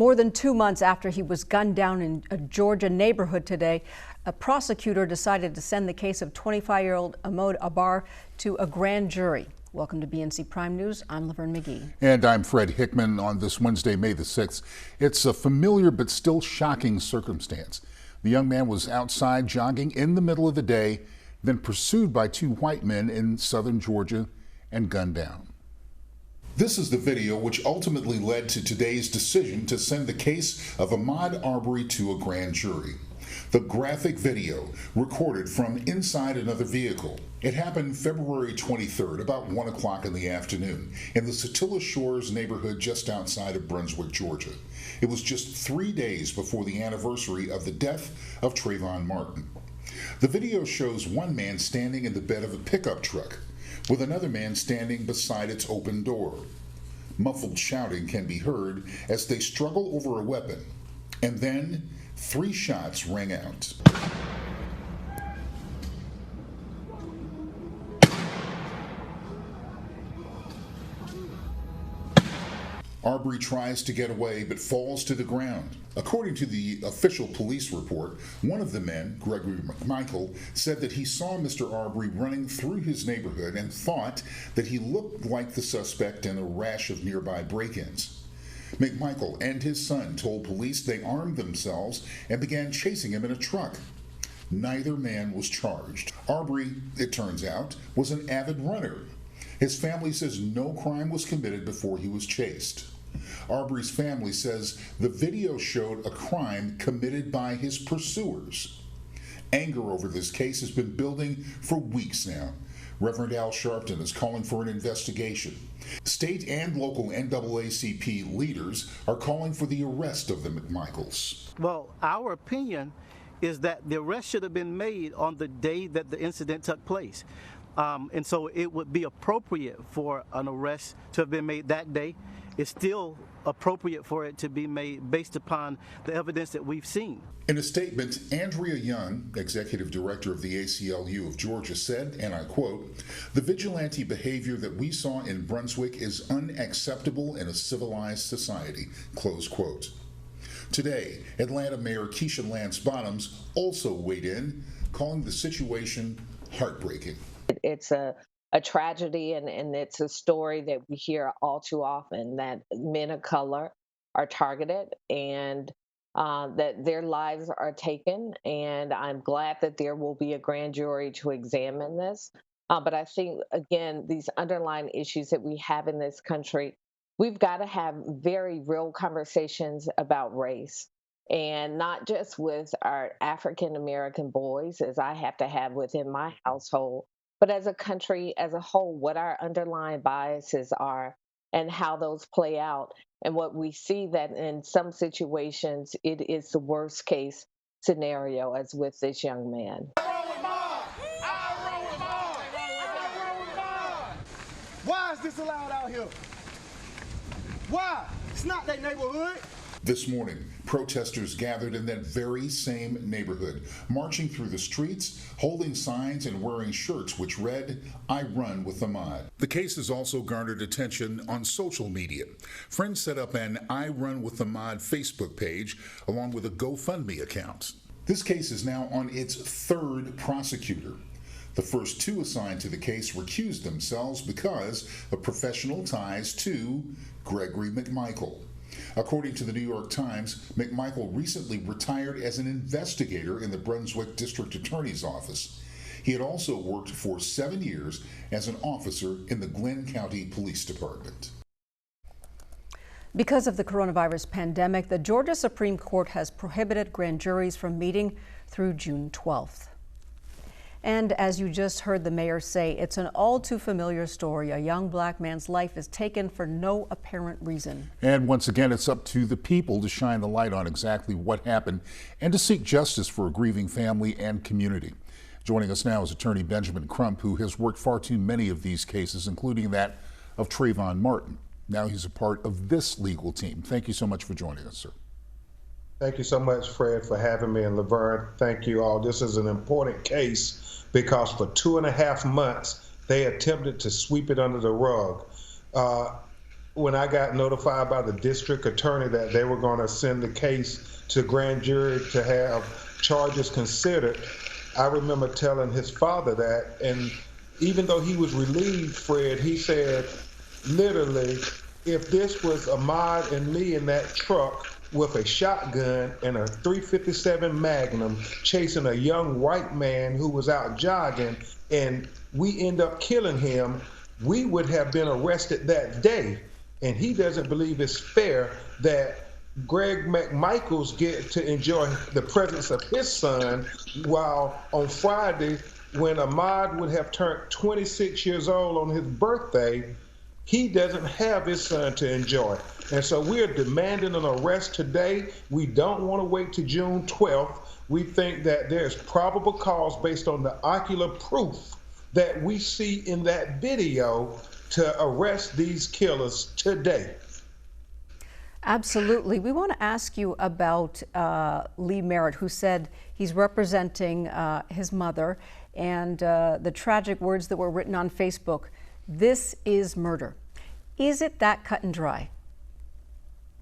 More than 2 months after he was gunned down in a Georgia neighborhood today, a prosecutor decided to send the case of 25-year-old Ahmaud Arbery to a grand jury. Welcome to BNC Prime News. I'm Laverne McGee. And I'm Fred Hickman. On this Wednesday, May the 6th, it's a familiar but still shocking circumstance. The young man was outside jogging in the middle of the day, then pursued by two white men in southern Georgia and gunned down. This is the video which ultimately led to today's decision to send the case of Ahmaud Arbery to a grand jury. The graphic video recorded from inside another vehicle. It happened February 23rd, about 1 o'clock in the afternoon, in the Satilla Shores neighborhood just outside of Brunswick, Georgia. It was just 3 days before the anniversary of the death of Trayvon Martin. The video shows one man standing in the bed of a pickup truck, with another man standing beside its open door. Muffled shouting can be heard as they struggle over a weapon, and then 3 shots rang out. Arbery tries to get away but falls to the ground. According to the official police report, one of the men, Gregory McMichael, said that he saw Mr. Arbery running through his neighborhood and thought that he looked like the suspect in a rash of nearby break-ins. McMichael and his son told police they armed themselves and began chasing him in a truck. Neither man was charged. Arbery, it turns out, was an avid runner. His family says no crime was committed before he was chased. Arbery's family says the video showed a crime committed by his pursuers. Anger over this case has been building for weeks now. Reverend Al Sharpton is calling for an investigation. State and local NAACP leaders are calling for the arrest of the McMichaels. Well, our opinion is that the arrest should have been made on the day that the incident took place. And so it would be appropriate for an arrest to have been made that day. It's still appropriate for it to be made based upon the evidence that we've seen. In a statement, Andrea Young, executive director of the ACLU of Georgia, said, and I quote, "The vigilante behavior that we saw in Brunswick is unacceptable in a civilized society," close quote. Today, Atlanta Mayor Keisha Lance Bottoms also weighed in, calling the situation heartbreaking. It's a tragedy, and it's a story that we hear all too often, that men of color are targeted and that their lives are taken. And I'm glad that there will be a grand jury to examine this. But I think, again, these underlying issues that we have in this country, we've got to have very real conversations about race. And not just with our African American boys, as I have to have within my household, but as a country as a whole, what our underlying biases are and how those play out. And what we see that in some situations, it is the worst case scenario, as with this young man. Why is this allowed out here? Why? It's not their neighborhood. This morning, protesters gathered in that very same neighborhood, marching through the streets, holding signs and wearing shirts which read, "I run with Ahmaud." The case has also garnered attention on social media. Friends set up an I Run with Ahmaud Facebook page along with a GoFundMe account. This case is now on its 3rd prosecutor. The first 2 assigned to the case recused themselves because of professional ties to Gregory McMichael. According to the New York Times, McMichael recently retired as an investigator in the Brunswick District Attorney's Office. He had also worked for 7 years as an officer in the Glenn County Police Department. Because of the coronavirus pandemic, the Georgia Supreme Court has prohibited grand juries from meeting through June 12th. And as you just heard the mayor say, it's an all too familiar story. A young black man's life is taken for no apparent reason. And once again, it's up to the people to shine the light on exactly what happened and to seek justice for a grieving family and community. Joining us now is attorney Benjamin Crump, who has worked far too many of these cases, including that of Trayvon Martin. Now he's a part of this legal team. Thank you so much for joining us, sir. Thank you so much, Fred, for having me, and Laverne, thank you all. This is an important case because for 2.5 months, they attempted to sweep it under the rug. when I got notified by the district attorney that they were going to send the case to grand jury to have charges considered, I remember telling his father that, and even though he was relieved, Fred, he said, literally, if this was Ahmaud and me in that truck with a shotgun and a .357 Magnum chasing a young white man who was out jogging, and we end up killing him, we would have been arrested that day. And he doesn't believe it's fair that Greg McMichaels get to enjoy the presence of his son, while on Friday, when Ahmaud would have turned 26 years old on his birthday, he doesn't have his son to enjoy. And so we are demanding an arrest today. We don't want to wait to June 12th. We think that there's probable cause based on the ocular proof that we see in that video to arrest these killers today. Absolutely. We want to ask you about Lee Merritt, who said he's representing his mother, and the tragic words that were written on Facebook. This is murder. Is it that cut and dry?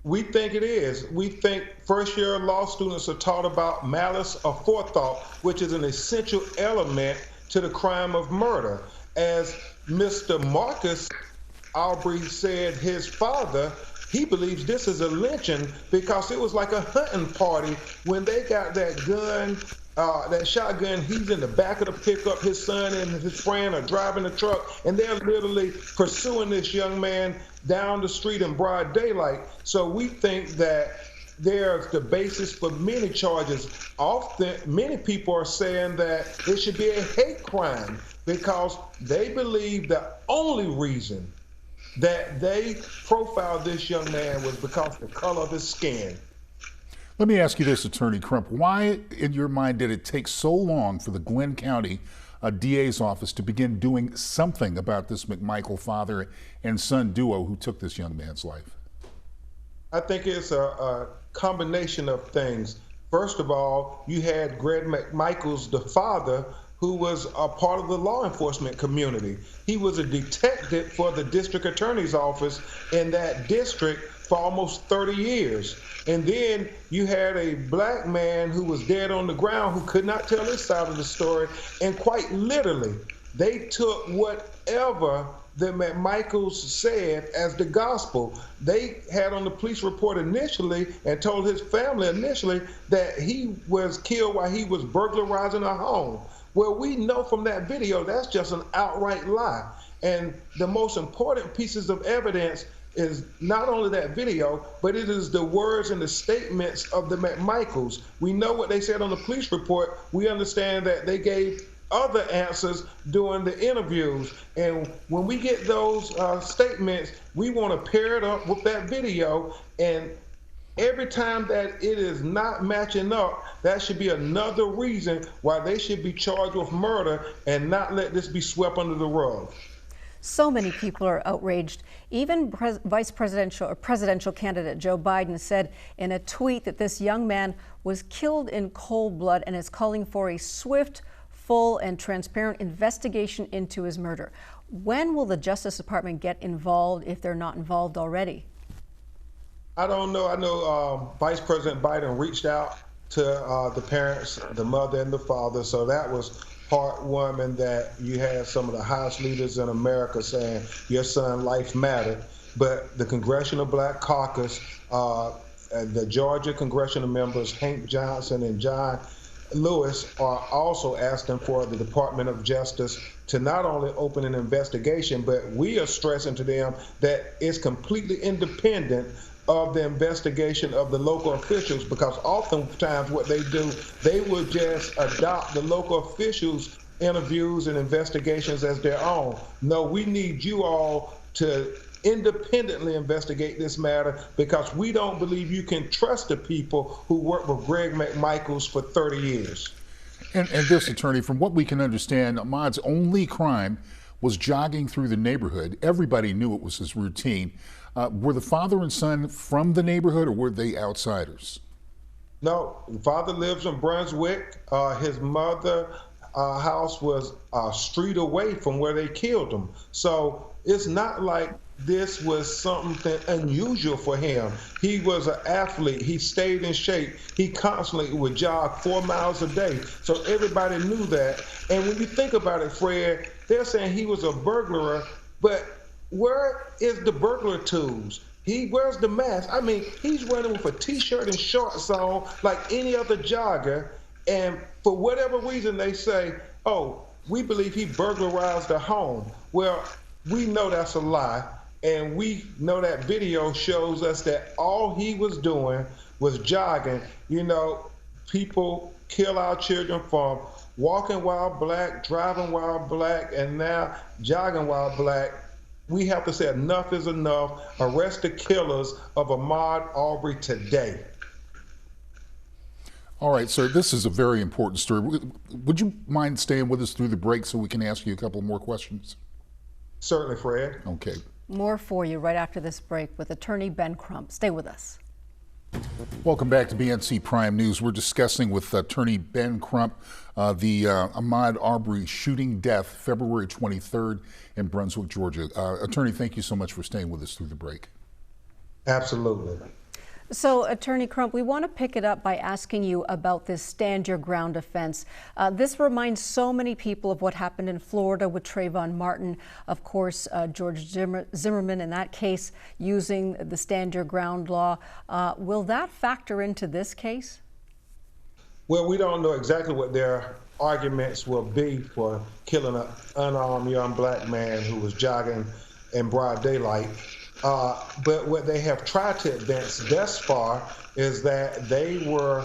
We think it is. We think first-year law students are taught about malice aforethought, which is an essential element to the crime of murder. As Mr. Marcus Arbery said, his father, he believes this is a lynching because it was like a hunting party when they got that gun, that shotgun. He's in the back of the pickup. His son and his friend are driving the truck, and they're literally pursuing this young man down the street in broad daylight. So we think that there's the basis for many charges. Often, many people are saying that it should be a hate crime because they believe the only reason that they profiled this young man was because of the color of his skin. Let me ask you this, Attorney Crump. Why, in your mind, did it take so long for the Glenn County DA's office to begin doing something about this McMichael father and son duo who took this young man's life? I think it's a combination of things. First of all, you had Greg McMichaels, the father, who was a part of the law enforcement community. He was a detective for the district attorney's office in that district for almost 30 years. And then you had a black man who was dead on the ground who could not tell his side of the story. And quite literally, they took whatever that McMichaels said as the gospel. They had on the police report initially and told his family initially that he was killed while he was burglarizing a home. Well, we know from that video that's just an outright lie. And the most important pieces of evidence is not only that video, but it is the words and the statements of the McMichaels. We know what they said on the police report. We understand that they gave other answers during the interviews. And when we get those statements, we want to pair it up with that video. And every time that it is not matching up, that should be another reason why they should be charged with murder and not let this be swept under the rug. So many people are outraged. Even vice presidential or presidential candidate Joe Biden said in a tweet that this young man was killed in cold blood and is calling for a swift, full, and transparent investigation into his murder. When will the Justice Department get involved if they're not involved already? I don't know. I know Vice President Biden reached out to the parents, the mother and the father, so that was heartwarming that you had some of the highest leaders in America saying your son's life mattered. But the Congressional Black Caucus, the Georgia congressional members Hank Johnson and John Lewis are also asking for the Department of Justice to not only open an investigation, but we are stressing to them that it's completely independent of the investigation of the local officials, because oftentimes what they do, they will just adopt the local officials' interviews and investigations as their own. No, we need you all to independently investigate this matter, because we don't believe you can trust the people who worked with Greg McMichaels for 30 years. And this, attorney, from what we can understand, Ahmaud's only crime was jogging through the neighborhood. Everybody knew it was his routine. Were the father and son from the neighborhood, or were they outsiders? No, the father lives in Brunswick. His mother house was a street away from where they killed him. So it's not like this was something unusual for him. He was an athlete. He stayed in shape. He constantly would jog 4 miles a day. So everybody knew that. And when you think about it, Fred, they're saying he was a burglar, but where is the burglar tools? Where's the mask? I mean, he's running with a T-shirt and shorts on like any other jogger. And for whatever reason, they say, oh, we believe he burglarized the home. Well, we know that's a lie. And we know that video shows us that all he was doing was jogging. You know, people kill our children from walking while black, driving while black, and now jogging while black. We have to say enough is enough. Arrest the killers of Ahmaud Arbery today. All right, sir, this is a very important story. Would you mind staying with us through the break so we can ask you a couple more questions? Certainly, Fred. Okay. More for you right after this break with attorney Ben Crump. Stay with us. Welcome back to BNC Prime News. We're discussing with attorney Ben Crump the Ahmaud Arbery shooting death February 23rd in Brunswick, Georgia. Attorney, thank you so much for staying with us through the break. Absolutely. So, Attorney Crump, we want to pick it up by asking you about this stand your ground offense. This reminds so many people of what happened in Florida with Trayvon Martin. Of course, George Zimmerman in that case using the stand your ground law. Will that factor into this case? Well, we don't know exactly what their arguments will be for killing an unarmed young black man who was jogging in broad daylight. But what they have tried to advance thus far is that they were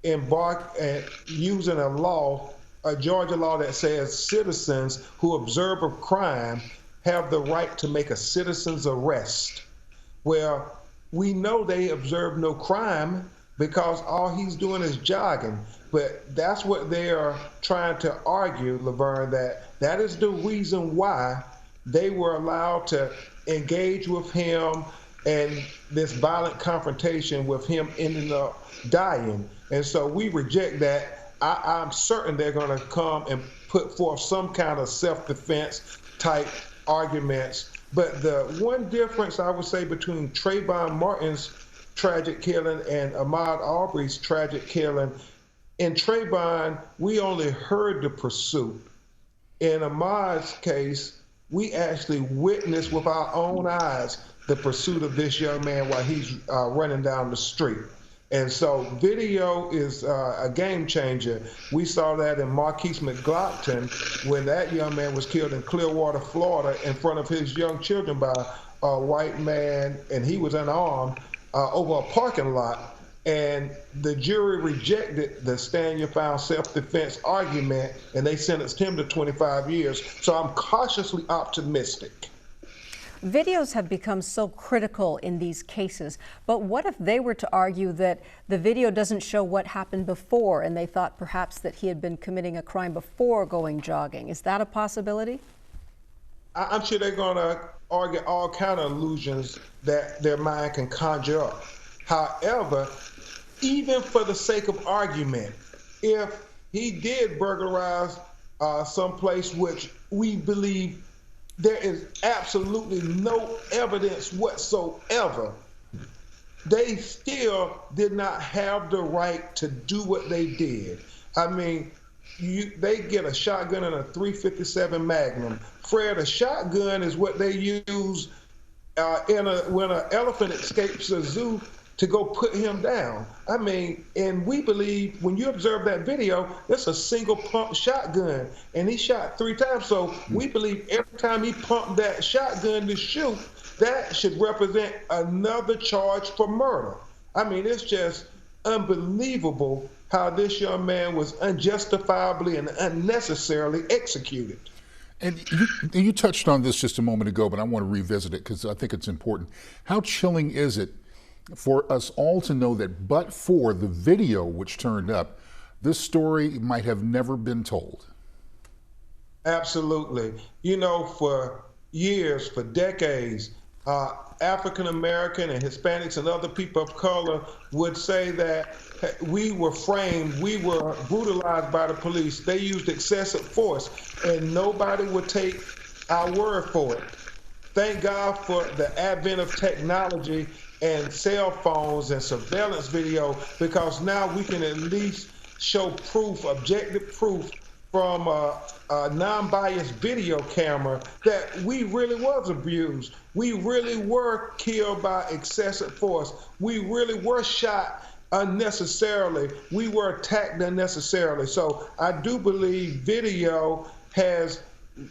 embarked at using a law, a Georgia law that says citizens who observe a crime have the right to make a citizen's arrest. Well, we know they observed no crime because all he's doing is jogging. But that's what they are trying to argue, Laverne, that is the reason why they were allowed to engage with him and this violent confrontation with him ending up dying. And so we reject that. I'm certain they're going to come and put forth some kind of self-defense type arguments. But the one difference I would say between Trayvon Martin's tragic killing and Ahmaud Arbery's tragic killing, in Trayvon, we only heard the pursuit. In Ahmaud's case, we actually witnessed with our own eyes the pursuit of this young man while he's running down the street. And so video is a game changer. We saw that in Marquise McGlockton when that young man was killed in Clearwater, Florida, in front of his young children by a white man, and he was unarmed, over a parking lot. And the jury rejected the stand your ground self-defense argument, and they sentenced him to 25 years. So I'm cautiously optimistic. Videos have become so critical in these cases, but what if they were to argue that the video doesn't show what happened before and they thought perhaps that he had been committing a crime before going jogging? Is that a possibility? I'm sure they're going to argue all kind of illusions that their mind can conjure up. However, even for the sake of argument, if he did burglarize someplace which we believe there is absolutely no evidence whatsoever, they still did not have the right to do what they did. I mean, they get a shotgun and a .357 Magnum. Fred, a shotgun is what they use when an elephant escapes a zoo to go put him down. I mean, and we believe when you observe that video, it's a single pump shotgun, and he shot 3 times. So we believe every time he pumped that shotgun to shoot, that should represent another charge for murder. I mean, it's just unbelievable how this young man was unjustifiably and unnecessarily executed. And you touched on this just a moment ago, but I want to revisit it because I think it's important. How chilling is it for us all to know that but for the video which turned up, this story might have never been told? Absolutely. You know, for years, for decades, African American and Hispanics and other people of color would say that we were framed, we were brutalized by the police. They used excessive force, and nobody would take our word for it. Thank God for the advent of technology and cell phones and surveillance video, because now we can at least show proof, objective proof from a non-biased video camera that we really was abused. We really were killed by excessive force. We really were shot unnecessarily. We were attacked unnecessarily. So I do believe video has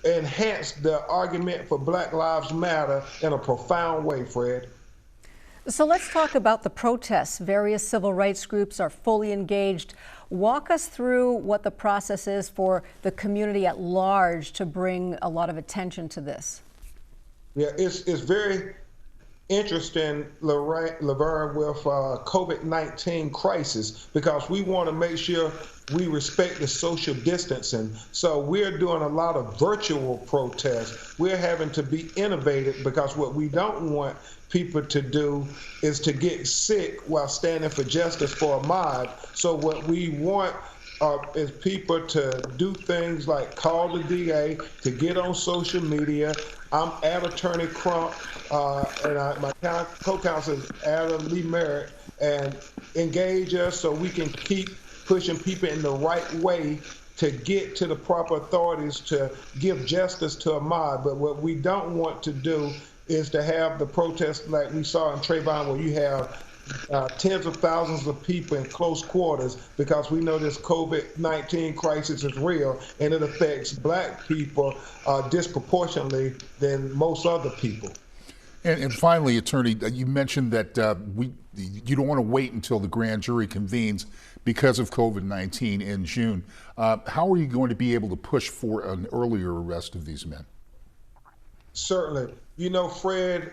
enhanced the argument for Black Lives Matter in a profound way, Fred. So let's talk about the protests. Various civil rights groups are fully engaged. Walk us through what the process is for the community at large to bring a lot of attention to this. Yeah, it's very interesting, Laverne, with COVID-19 crisis, because we want to make sure we respect the social distancing. So we're doing a lot of virtual protests. We're having to be innovative, because what we don't want people to do is to get sick while standing for justice for Ahmaud. So what we want is people to do things like call the DA, to get on social media. I'm at Attorney Crump, and my co-counsel is Adam Lee Merritt, and engage us so we can keep pushing people in the right way to get to the proper authorities to give justice to Ahmaud. But what we don't want to do is to have the protests like we saw in Trayvon, where you have tens of thousands of people in close quarters, because we know this COVID-19 crisis is real and it affects Black people disproportionately than most other people. And finally, Attorney, you mentioned that you don't want to wait until the grand jury convenes because of COVID-19 in June. How are you going to be able to push for an earlier arrest of these men? Certainly. You know, Fred,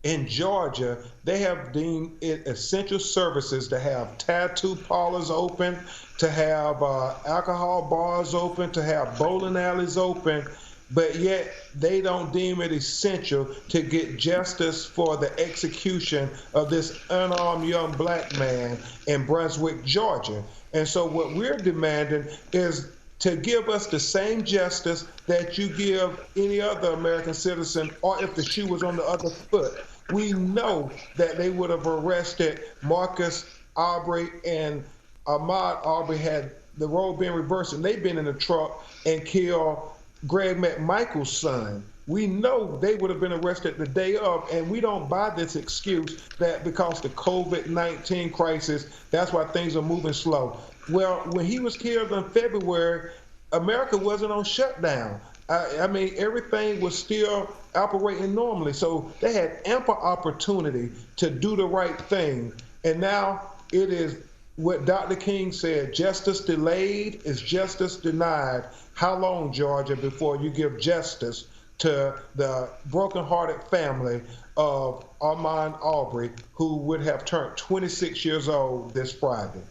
in Georgia, they have deemed it essential services to have tattoo parlors open, to have alcohol bars open, to have bowling alleys open, but yet they don't deem it essential to get justice for the execution of this unarmed young Black man in Brunswick, Georgia. And so what we're demanding is to give us the same justice that you give any other American citizen, or if the shoe was on the other foot. We know that they would have arrested Marcus Arbery and Ahmaud Arbery had the role been reversed and they'd been in the truck and killed Greg McMichael's son. We know they would have been arrested the day of, and we don't buy this excuse that because the COVID-19 crisis, that's why things are moving slow. Well, when he was killed in February, America wasn't on shutdown. I mean, everything was still operating normally. So they had ample opportunity to do the right thing. And now it is what Dr. King said, justice delayed is justice denied. How long, Georgia, before you give justice to the brokenhearted family of Ahmaud Arbery, who would have turned 26 years old this Friday?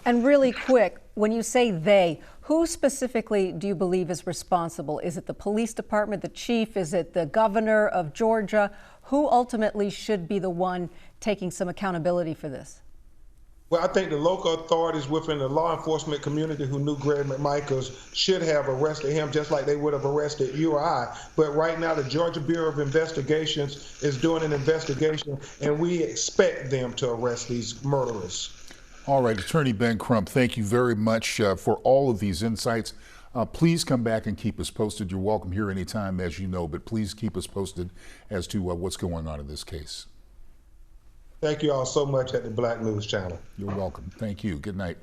And really quick, when you say they, who specifically do you believe is responsible? Is it the police department, the chief? Is it the governor of Georgia? Who ultimately should be the one taking some accountability for this? Well, I think the local authorities within the law enforcement community who knew Greg McMichaels should have arrested him just like they would have arrested you or I. But right now, the Georgia Bureau of Investigations is doing an investigation, and we expect them to arrest these murderers. All right, Attorney Ben Crump, thank you very much for all of these insights. Please come back and keep us posted. You're welcome here anytime, as you know, but please keep us posted as to what's going on in this case. Thank you all so much at the Black News Channel. You're welcome. Thank you. Good night.